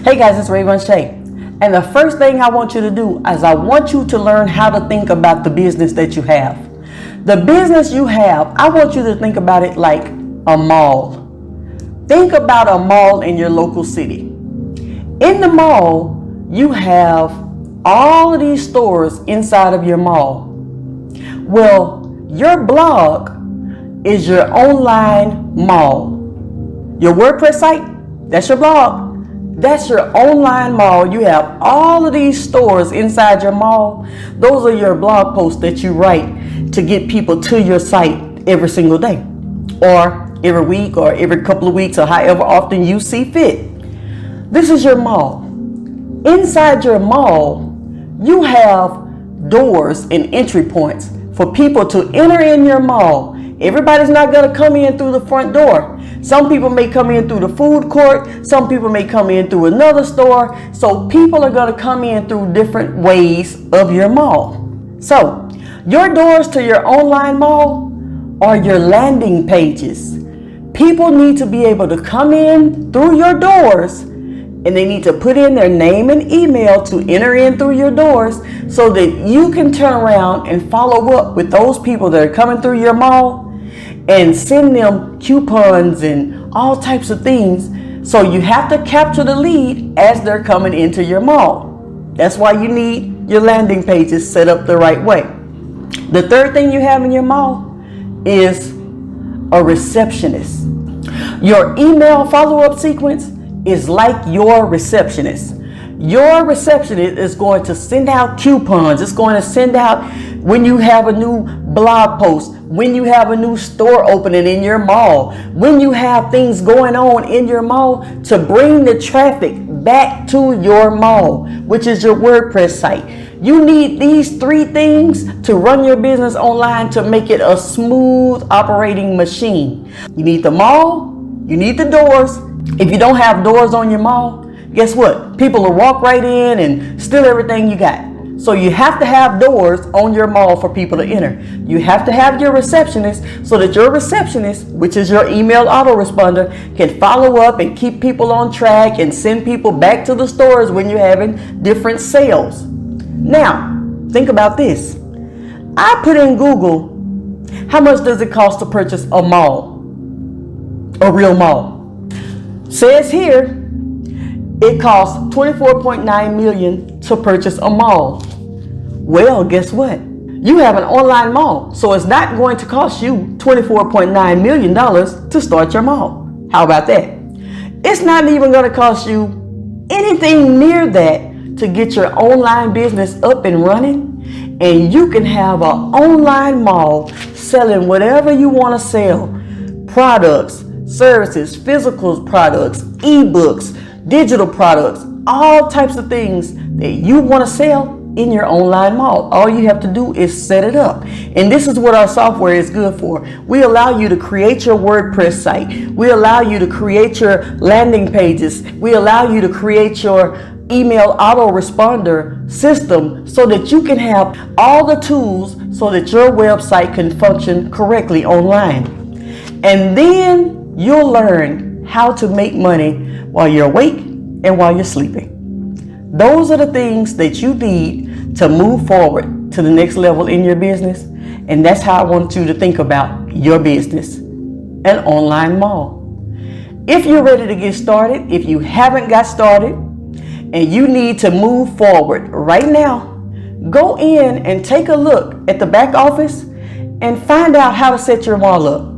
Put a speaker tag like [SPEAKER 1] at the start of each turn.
[SPEAKER 1] Hey guys, it's Vonshae. And the first thing I want you to do is I want you to learn how to think about the business that you have. The business you have, I want you to think about it like a mall. Think about a mall in your local city. In the mall, you have all of these stores inside of your mall. Well, your blog is your online mall. Your WordPress site, that's your blog. That's your online mall. You have all of these stores inside your mall. Those are your blog posts that you write to get people to your site every single day, or every week, or every couple of weeks, or however often you see fit. This is your mall. Inside your mall, you have doors and entry points for people to enter in your mall. Everybody's not going to come in through the front door. Some people may come in through the food court. Some people may come in through another store. So people are going to come in through different ways of your mall. So your doors to your online mall are your landing pages. People need to be able to come in through your doors, and they need to put in their name and email to enter in through your doors so that you can turn around and follow up with those people that are coming through your mall and send them coupons and all types of things. So you have to capture the lead as they're coming into your mall. That's why you need your landing pages set up the right way. The third thing you have in your mall is a receptionist. Your email follow-up sequence is like your receptionist. Your receptionist is going to send out coupons. It's going to send out when you have a new blog post, when you have a new store opening in your mall, when you have things going on in your mall to bring the traffic back to your mall, which is your WordPress site. You need these three things to run your business online to make it a smooth operating machine. You need the mall, you need the doors. If you don't have doors on your mall, guess what? People will walk right in and steal everything you got. So you have to have doors on your mall for people to enter. You have to have your receptionist so that your receptionist, which is your email autoresponder, can follow up and keep people on track and send people back to the stores when you're having different sales. Now, think about this. I put in Google, how much does it cost to purchase a mall? A real mall. Says here, it costs $24.9 million to purchase a mall. Well, guess what? You have an online mall, so it's not going to cost you $24.9 million to start your mall. How about that? It's not even going to cost you anything near that to get your online business up and running, and you can have an online mall selling whatever you want to sell. Products, services, physical products, ebooks, digital products, all types of things that you want to sell in your online mall. All you have to do is set it up. And this is what our software is good for. We allow you to create your WordPress site. We allow you to create your landing pages. We allow you to create your email autoresponder system so that you can have all the tools so that your website can function correctly online. And then you'll learn how to make money while you're awake and while you're sleeping. Those are the things that you need to move forward to the next level in your business. And that's how I want you to think about your business, an online mall. If you're ready to get started, if you haven't got started and you need to move forward right now, go in and take a look at the back office and find out how to set your mall up.